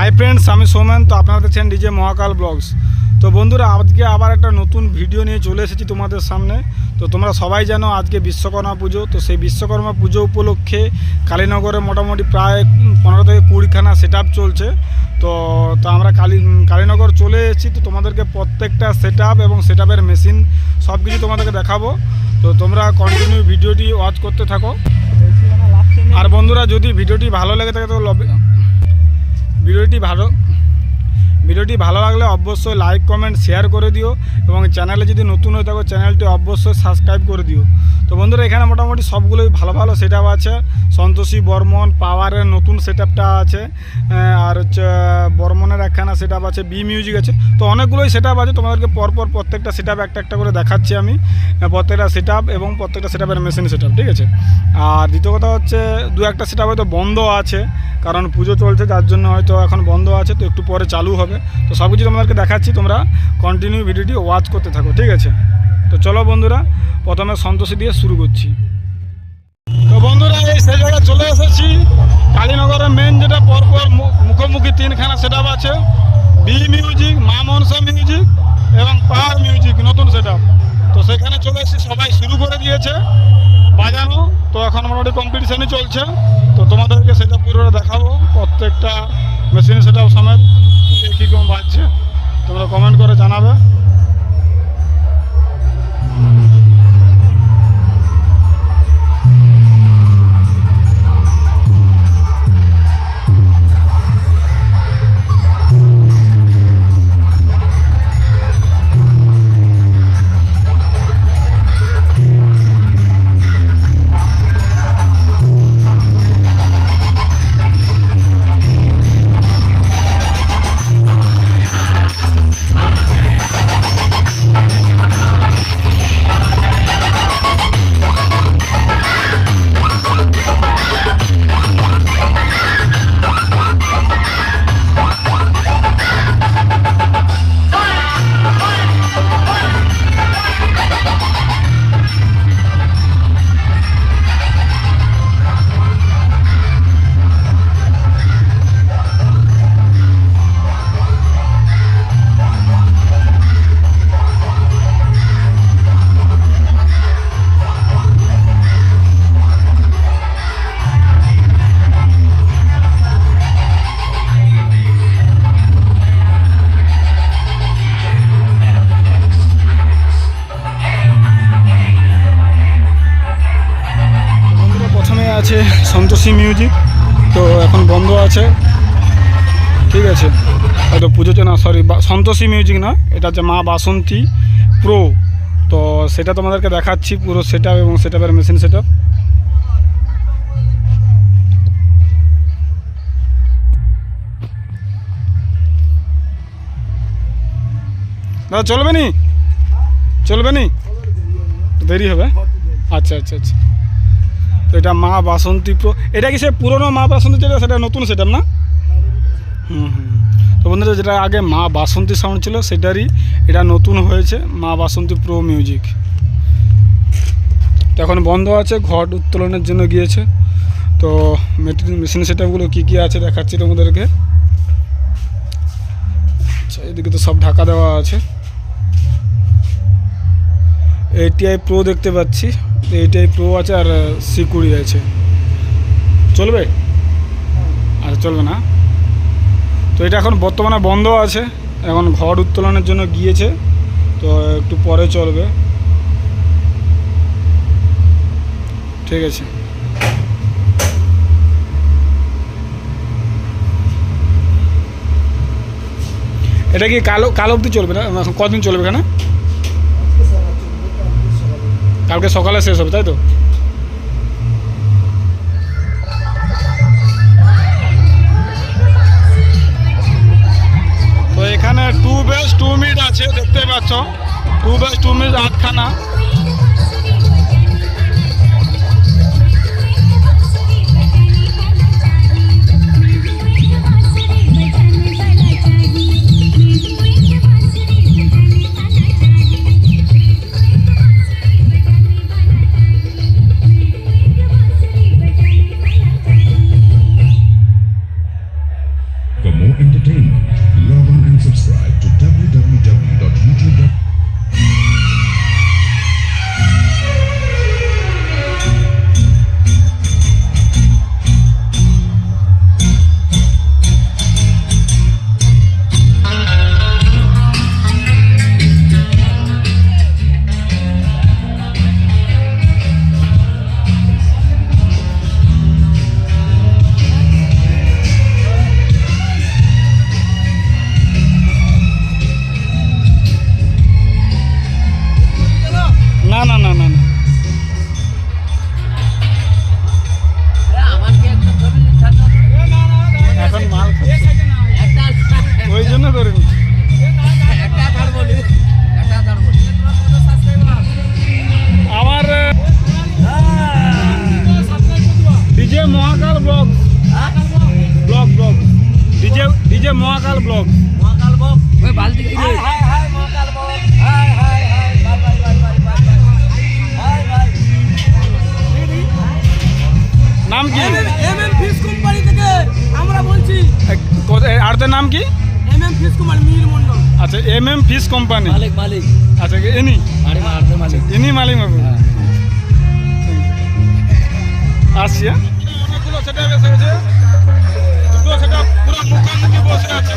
Hi friends, আমি সোমেন। তো আপনারা দেখছেন ডিজে মহাকাল ব্লগস। তো বন্ধুরা, আজকে আবার একটা নতুন ভিডিও নিয়ে চলে এসেছি তোমাদের সামনে। তো তোমরা সবাই জানো আজকে বিশ্বকর্মা পুজো। তো সেই বিশ্বকর্মা পুজো উপলক্ষে কালীনগরে মোটামুটি প্রায় 15 থেকে 20খানা সেট আপ চলছে। তো আমরা কালীনগর চলে এসেছি। তো তোমাদেরকে প্রত্যেকটা সেট আপ এবং সেট আপের মেশিন সব কিছু তোমাদেরকে দেখাবো। তো তোমরা কন্টিনিউ ভিডিওটি ওয়াচ করতে থাকো। আর বন্ধুরা, যদি ভিডিওটি ভালো লেগে থাকে তো ভিডিওটি ভালো লাগলে অবশ্যই লাইক কমেন্ট শেয়ার করে দিও, এবং চ্যানেলে যদি নতুন হয়ে থাকো চ্যানেলটি অবশ্যই সাবস্ক্রাইব করে দিও। তো বন্ধুরা, এখানে মোটামুটি সবগুলোই ভালো ভালো সেট আপ আছে। সন্তোষী বর্মন পাওয়ারের নতুন সেট আপটা আছে, আর হচ্ছে বর্মনের একখানা সেট আপ আছে, বি মিউজিক আছে। তো অনেকগুলোই সেট আপ আছে। তোমাদেরকে পরপর প্রত্যেকটা সেট আপ একটা একটা করে দেখাচ্ছি আমি, প্রত্যেকটা সেট আপ এবং প্রত্যেকটা সেট আপের মেশিন সেট আপ, ঠিক আছে। আর দ্বিতীয় কথা হচ্ছে, দু একটা সেট আপ হয়তো বন্ধ আছে, কারণ পুজো চলছে, যার জন্য হয়তো এখন বন্ধ আছে। তো একটু পরে চালু হবে। তো সব কিছু তোমাদেরকে দেখাচ্ছি, তোমরা কন্টিনিউ ভিডিওটি ওয়াচ করতে থাকো, ঠিক আছে। তো চলো বন্ধুরা, প্রথমে সন্তোষী দিয়ে শুরু করছি। তো বন্ধুরা, এই সেই জায়গায় চলে এসেছি। কালীনগরের মেন যেটা পরপর মুখোমুখি 3খানা সেট আপ আছে, বি মিউজিক, মা মনসা মিউজিক এবং পাওয়ার মিউজিক নতুন সেট আপ। তো সেখানে চলে এসেছি, সবাই শুরু করে দিয়েছে বাজানো। তো এখন মোটামুটি কম্পিটিশনই চলছে। তো তোমাদেরকে সেটা পুরো দেখাবো, প্রত্যেকটা মেশিন সেট আপ সমেত কীরকম বাজছে তোমরা কমেন্ট করে জানাবে। আছে সন্তোষী মিউজিক, তো এখন বন্ধ আছে, ঠিক আছে। হয়তো পুজোতে না, সরি, সন্তোষী মিউজিক না, এটা হচ্ছে মা বাসন্তী প্রো। তো সেটা তোমাদেরকে দেখাচ্ছি পুরো সেট আপ এবং সেট আপের মেশিন সেট আপ। দাদা চলবে নি দেরি হবে? আচ্ছা আচ্ছা আচ্ছা। তো এটা মা বাসন্তী প্রো। এটা কি সে পুরনো মা বাসন্তী, যেটা সেটা নতুন সেট আপ না? তো বন্ধুরা, যেটা আগে মা বাসন্তী সাউন্ড ছিল সেটারই এটা নতুন হয়েছে মা বাসন্তী প্রো মিউজিক। তো এখন বন্ধ আছে, ঘট উত্তোলনের জন্য গিয়েছে। তো মেশিন সেট আপগুলো কী কী আছে দেখাচ্ছি তোমাদেরকে। আচ্ছা, এদিকে তো সব ঢাকা দেওয়া আছে। ATI প্রো দেখতে পাচ্ছি, ATI প্রো আছে আর C20 আছে। চলবে? আর চলবে না। তো এটা এখন বর্তমানে বন্ধ আছে, এখন ঘর উত্তোলনের জন্য গিয়েছে। তো একটু পরে চলবে, ঠিক আছে। এটা কি কাল অবধি চলবে না? এখন কদিন চলবে এখানে? কালকে সকালে শেষ হবে, তাই তো? তো এখানে 2 বেস 2 মিড আছে, দেখতে পাচ্ছ। 2 বেস 2 মিড 8খানা। For more entertainment DJ Mahakal blog. Mahakal বক ওই বালতি কি রে? হাই হাই মহাকাল বক hi hi hi bye bye bye bye bye hi hi নাম কি? এমএম ফিশ কোম্পানি থেকে আমরা বলছি। আর তার নাম কি? MM fish company Mihir Mondal. আচ্ছা MM ফিশ কোম্পানি। মালিক আচ্ছা ইনি আরে মারতে মালিক। ইনি মালিক বাবু। আসছি হ্যাঁ। অনেকগুলো সেটআপ এসে গেছে, দুটো সেটআপ পুরো মুখোমুখি বসে আছে।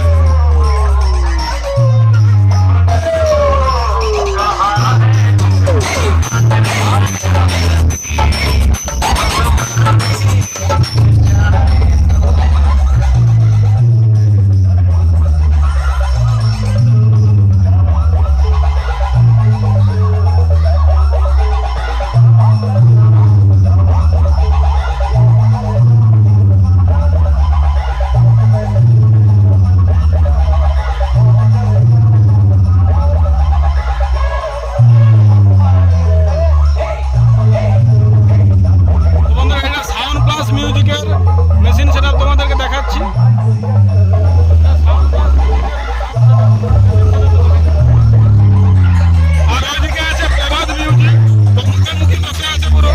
মেশিন সেটআপ তোমাদেরকে দেখাচ্ছি। আর ওইদিকে আছে প্রভাত মিউজিক, মুখোমুখি বসে আছে পুরো।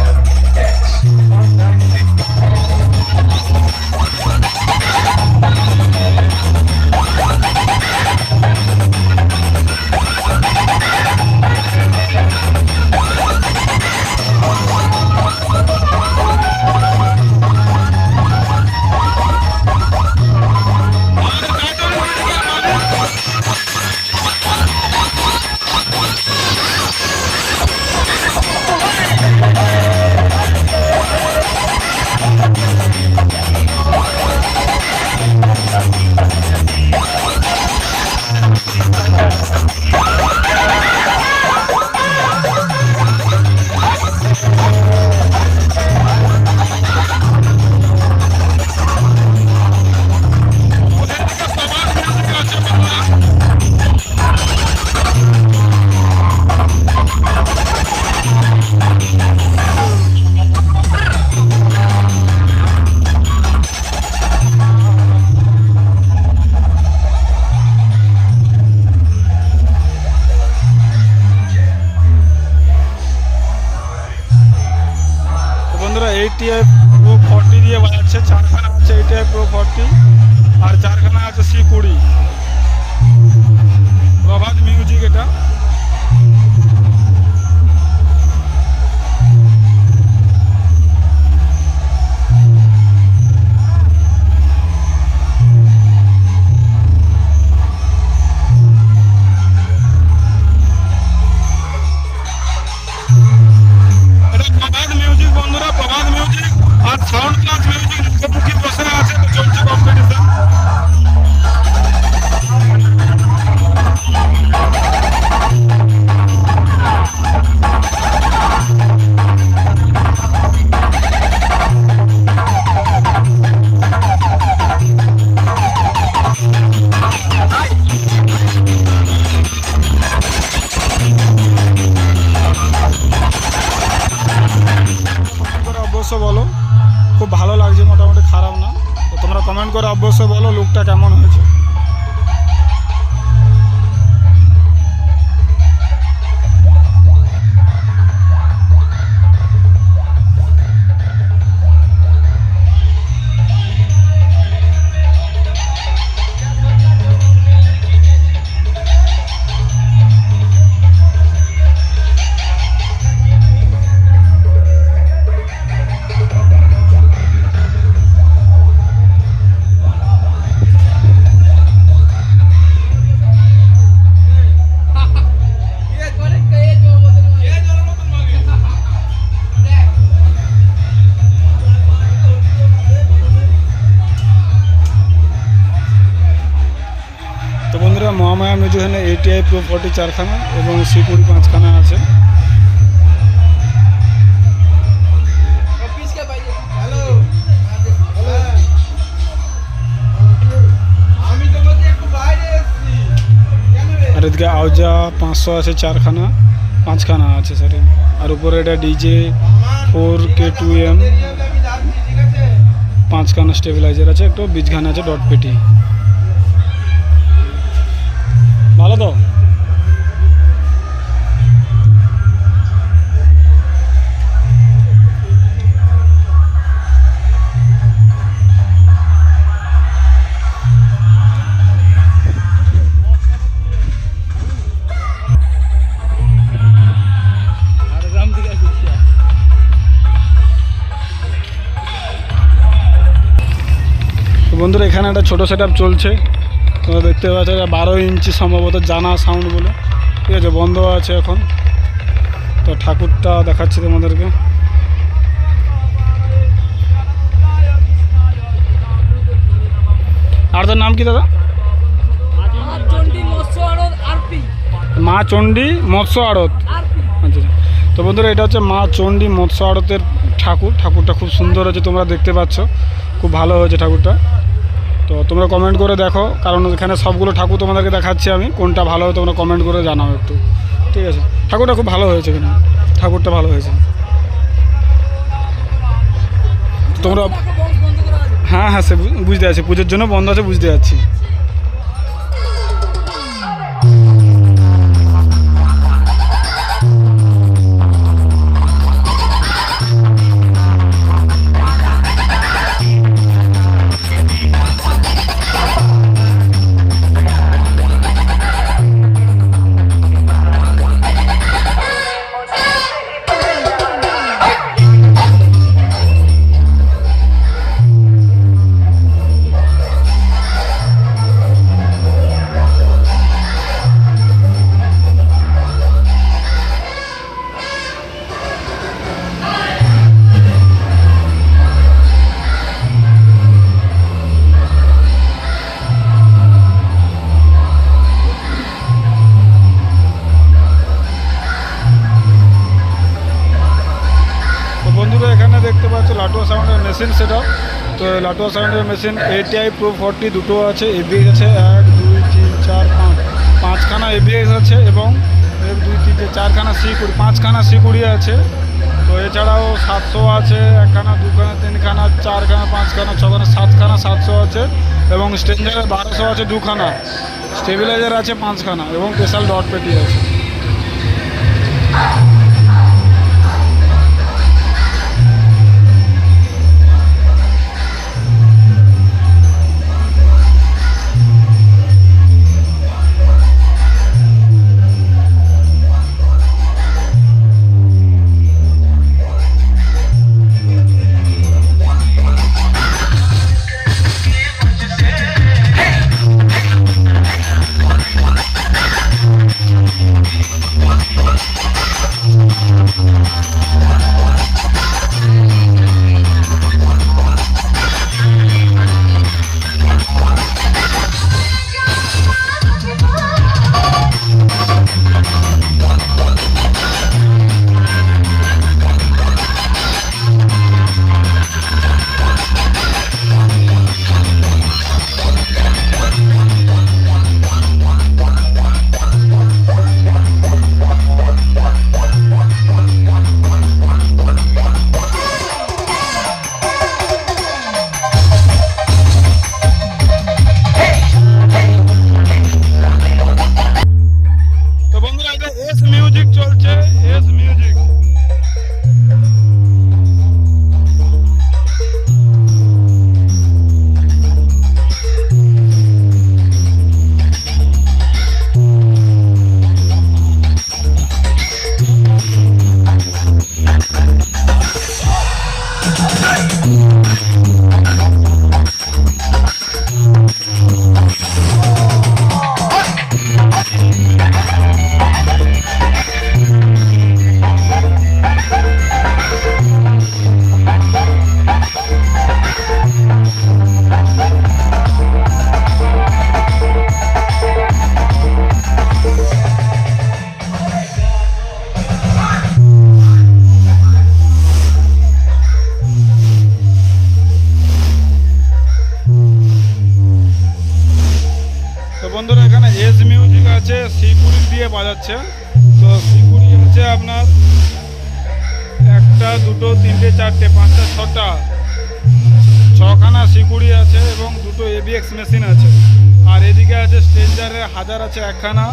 বন্ধুরা ATI Pro 40 দিয়ে বাজাচ্ছে। 4খানা আছে ATI Pro 40 আর 4খানা আছে C20 প্রভাত মিউজিক। এটা প্রভাত মিউজিক বন্ধুরা, প্রভাত মিউজিক আর সাউন্ড ক্লাস মিউজিক মুখোমুখি বসে আছে, চলছে কম্পিটিশন। অবশ্য বলো, খুব ভালো লাগছে, মোটামুটি খারাপ না। তো তোমরা কমেন্ট করে অবশ্যই বলো লুকটা কেমন হয়েছে। তো বন্ধুরা মহামায়া মিউজিক ATI Pro 40 4খানা এবং C20 5খানা আছে। আর এদিকে আউজা 500 আছে 4খানা 5খানা আছে সরি। আর উপরে এটা ডিজে 4K2M 5খানা স্টেবিলাইজার আছে, একটু 20খানা আছে ডট পেটি। এখানে একটা ছোটো সেট আপ চলছে, তোমরা দেখতে পাচ্ছ 12 ইঞ্চি সম্ভবত জানা সাউন্ড বলে, ঠিক আছে, বন্ধ আছে এখন। তো ঠাকুরটা দেখাচ্ছি তোমাদেরকে। আর তার নাম কি দাদা? মা চণ্ডী মৎস্য আড়ত। আচ্ছা, তো বন্ধুরা এটা হচ্ছে মা চণ্ডী মৎস্য আড়তের ঠাকুরটা খুব সুন্দর হয়েছে, তোমরা দেখতে পাচ্ছ, খুব ভালো হয়েছে ঠাকুরটা। তো তোমরা কমেন্ট করে দেখো, কারণ এখানে সবগুলো ঠাকুর তোমাদেরকে দেখাচ্ছি আমি, কোনটা ভালো হয় তোমরা কমেন্ট করে জানাও একটু, ঠিক আছে। ঠাকুরটা খুব ভালো হয়েছে, এখানে ঠাকুরটা ভালো হয়েছে। তোমরা হ্যাঁ হ্যাঁ সে বুঝতে পারছি, পুজোর জন্য বন্ধ আছে, বুঝতে পারছি। বন্ধুরা এখানে দেখতে পাচ্ছ লাটুয়া সাউন্ডের মেশিন সেট আপ। তো লাটুয়া সাউন্ডের মেশিন ATI Pro 40 দুটো আছে, ABX আছে 1 2 3 4 5 5খানা ABX আছে, এবং 1 2 3 4খানা C20 5খানা C20 আছে। তো এছাড়াও 700 আছে, 1খানা 2খানা 3খানা 4খানা 5খানা 6খানা 7খানা 700 আছে, এবং স্ট্রেঞ্জারের 1200 আছে 2খানা, স্টেবিলাইজার আছে 5খানা, এবং স্পেশাল ডট পেটি আছে। বন্ধুরা এখানে এস মিউজিক আছে, C20 দিয়ে বাজাচ্ছে। তো C20 আছে আপনার 1টা 2টো 3টে 4টে 5টা 6টা 6খানা C20 আছে, এবং 2টো ABX মেশিন আছে। আর এদিকে আছে স্ট্রেঞ্জারের 1000 আছে 1খানা,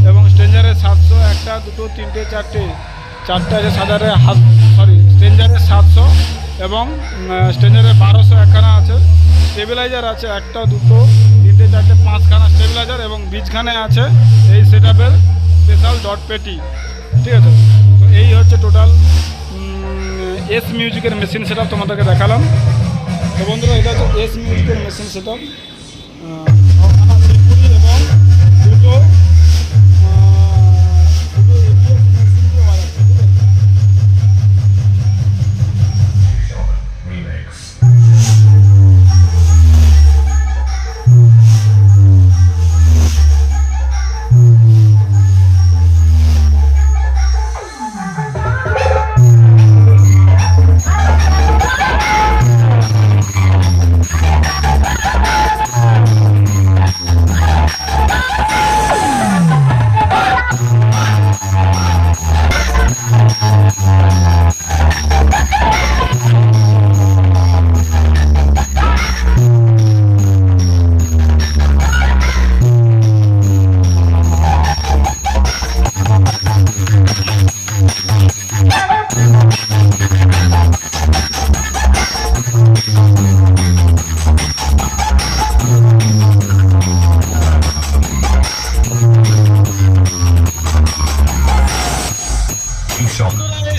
এবং স্ট্রেঞ্জারের 700 1টা 2টো 3টে 4টে 4টা আছে স্ট্রেঞ্জারের 700, এবং স্ট্রেঞ্জারের 1200 1খানা আছে। স্টেবিলাইজার আছে 1টা 2টো 3টে 4টে 5খানা স্টেবিলাইজার, এবং বীজখানে আছে এই সেট আপের স্পেশাল ডট পেটি, ঠিক আছে। তো এই হচ্ছে টোটাল এস মিউজিকের মেশিন সেট আপ তোমাদেরকে দেখালাম। তো বন্ধুরা এটা হচ্ছে এস মিউজিকের মেশিন সেট আপ এবং দুটো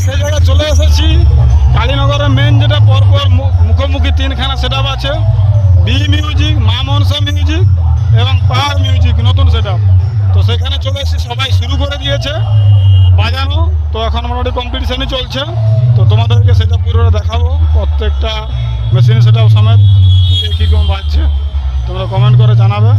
সেই জায়গায় চলে এসেছি। কালীনগরের মেন যেটা পরপর মুখোমুখি তিনখানা সেট আপ আছে, বি মিউজিক, মা মনসা মিউজিক এবং পাওয়ার মিউজিক নতুন সেট আপ। তো সেখানে চলে এসেছি, সবাই শুরু করে দিয়েছে বাজানো। তো এখন মোটামুটি কম্পিটিশনই চলছে। তো তোমাদেরকে সেটা পুরোটা দেখাবো, প্রত্যেকটা মেশিন সেট আপ সমেত কীরকম বাজছে তোমরা কমেন্ট করে জানাবে।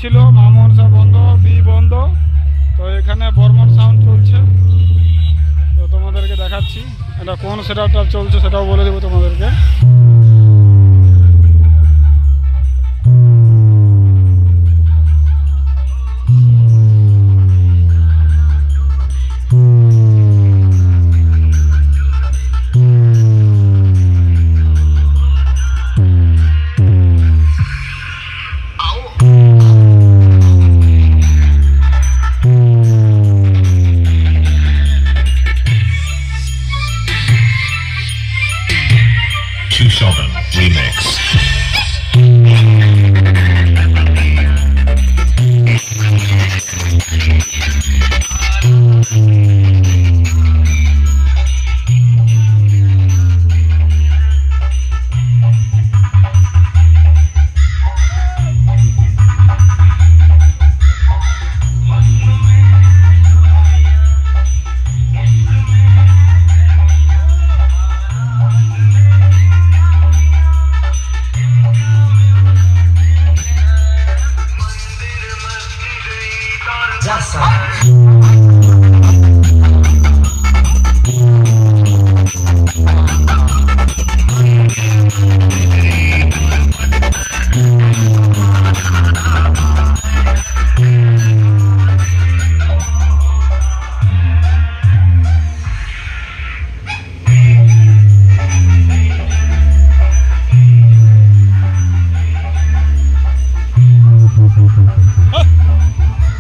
ছিল, মামনসা বন্ধ, বি বন্ধ। তো এখানে বর্মন সাউন্ড চলছে, তো তোমাদেরকে দেখাচ্ছি। এটা কোন সেটআপটা চলছে সেটাও বলে দেবো তোমাদেরকে। Two Shogun Remix.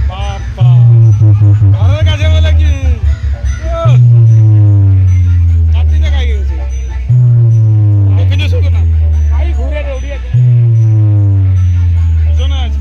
বাবা, ঘরের কাছে বলে কি চারটি জায়গায় গেছে, ওখানে শুধু না ঘুরে পিছনে আছে।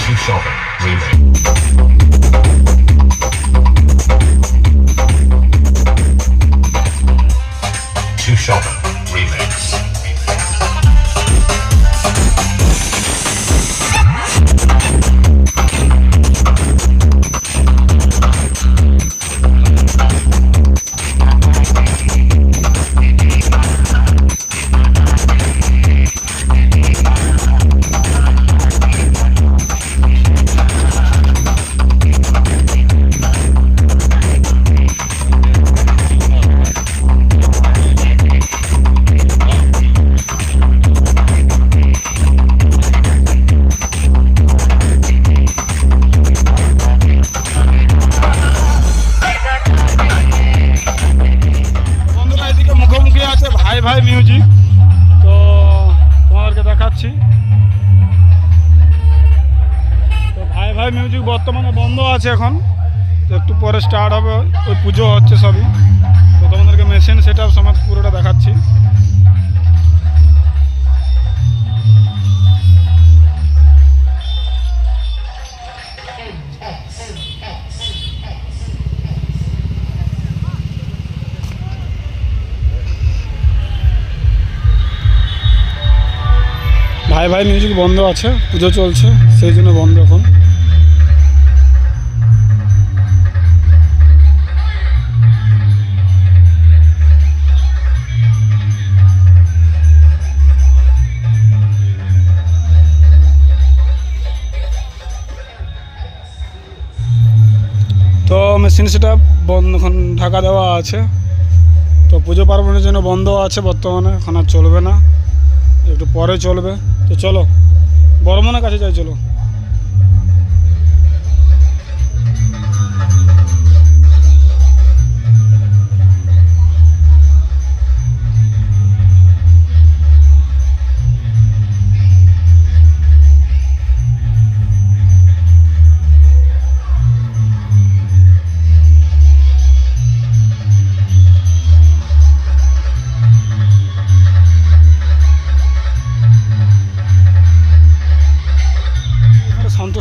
Two Shogun Remix. Two Shogun Remix. বন্ধুরা এদিকে মুখোমুখি আছে ভাই ভাই মিউজিক, তো তোমাদেরকে দেখাচ্ছি। তো ভাই ভাই মিউজিক বর্তমানে বন্ধ আছে এখন, তো একটু পরে স্টার্ট হবে, ওই পুজো হচ্ছে সবই। তো তোমাদেরকে মেশিন সেটআপ সমেত পুরোটা দেখাচ্ছি। ভাই ভাই মিউজিক বন্ধ আছে, পুজো চলছে সেই জন্য বন্ধ এখন। তো মেশিন সেটা বন্ধ, এখন ঢাকা দেওয়া আছে। তো পুজো পার্বণের জন্য বন্ধ আছে বর্তমানে, এখন আর চলবে না, একটু পরে চলবে। তো চলো বর্মনের কাছে যাই, চলো।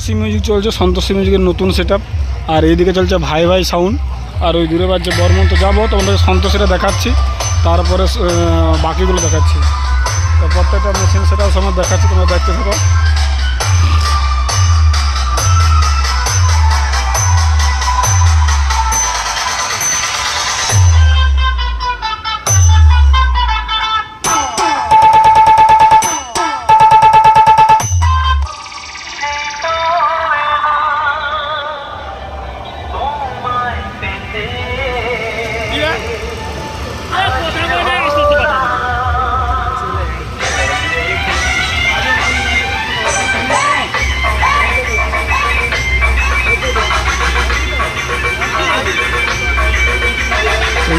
সন্তোষী মিউজিক চলছে, সন্তোষী মিউজিকের নতুন সেট আপ। আর এইদিকে চলছে ভাই ভাই সাউন্ড। আর ওই দূরে বাজছে বর্মন্ত। যাবো তোমাদের সন্তোষীটা দেখাচ্ছি, তারপরে বাকিগুলো দেখাচ্ছি। তো প্রত্যেকটা মেশিন সেটাও সময় দেখাচ্ছি, তোমরা দেখতে থাকো।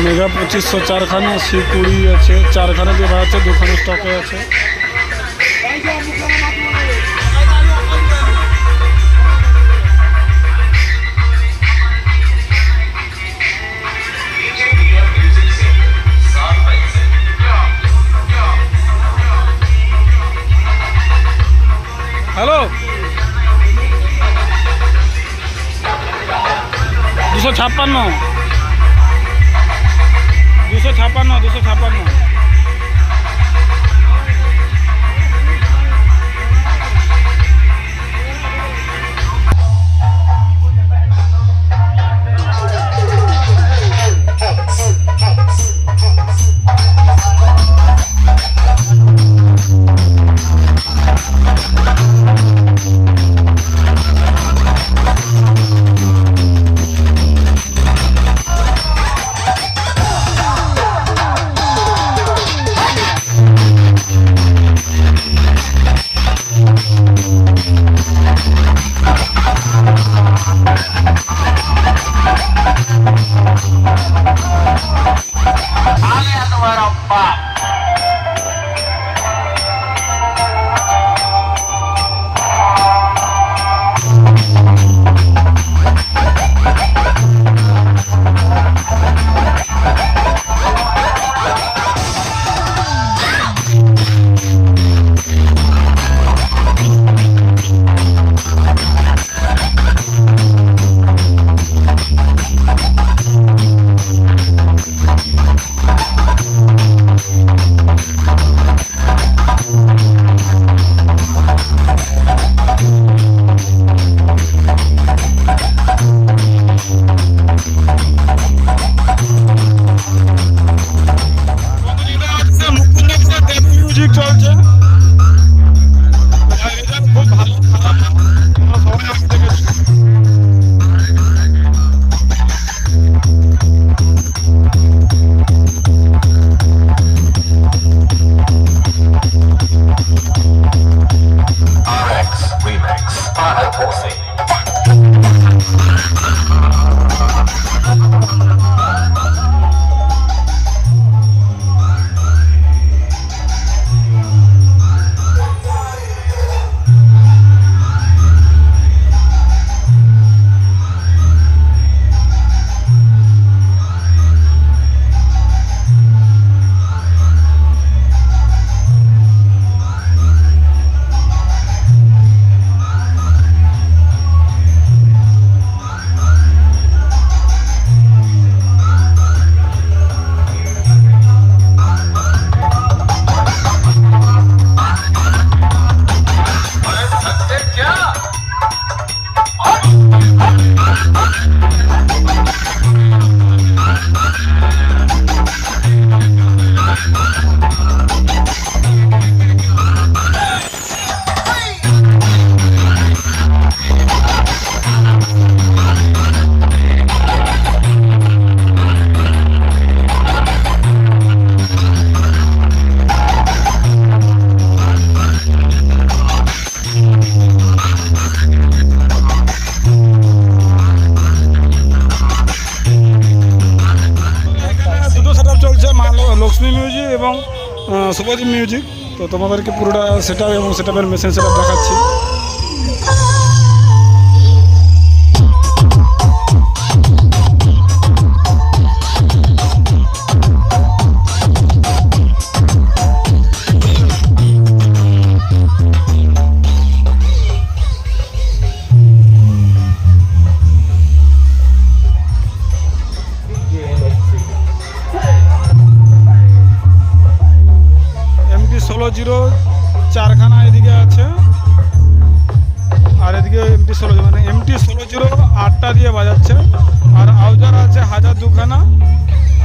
মেগা 2500 চারখানা, C20 আছে, চারখানা দিয়ে বাড়াচ্ছে, দুখানা স্টকে আছে। হ্যালো, 256 256। মিউজিক চলছে, খুব ভালো, সবাই আসতে দেখেছি। RX Remix. Horsey. Lakshmi music এবং শুভজিৎ মিউজিক। তো তোমাদেরকে পুরোটা সেটআপ এবং সেটআপের মেশিন সেটআপ দেখাচ্ছি। চারখানা এদিকে আছে, আর এদিকে MT-16 মানে MT-16 8টা দিয়ে বাজাচ্ছে, আর আউজার আছে 1000 দুখানা,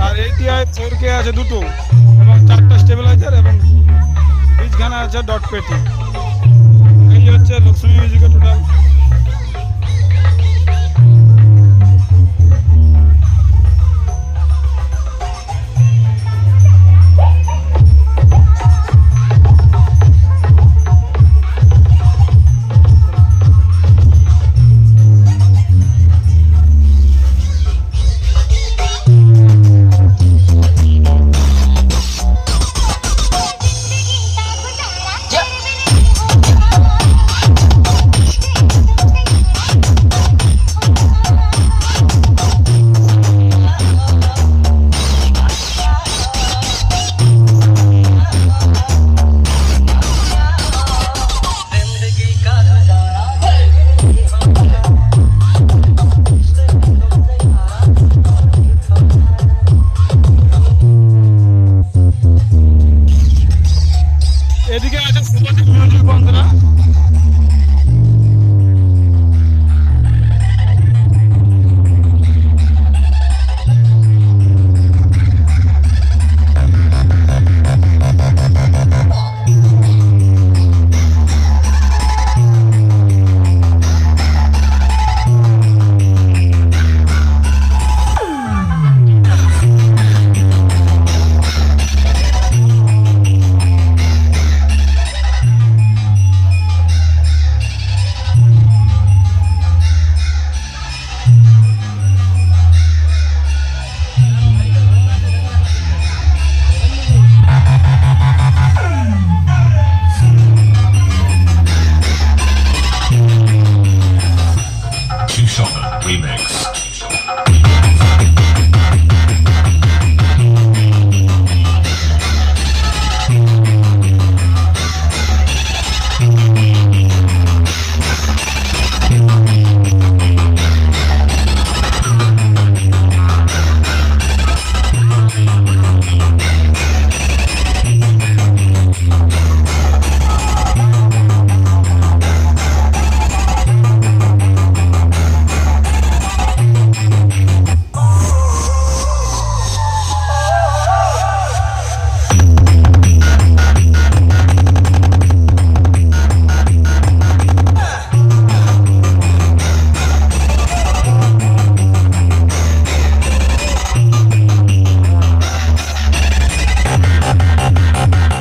আর ATI 4K আছে 2টো, এবং 4টা স্টেবিলাইজার, এবং 20খানা আছে ডট পেটি। এই হচ্ছে লক্ষ্মী মিউজিকের টোটাল। এদিকে আছে সুপারজিৎ মিউজিক বন্ধুরা। Two Shopper Remix.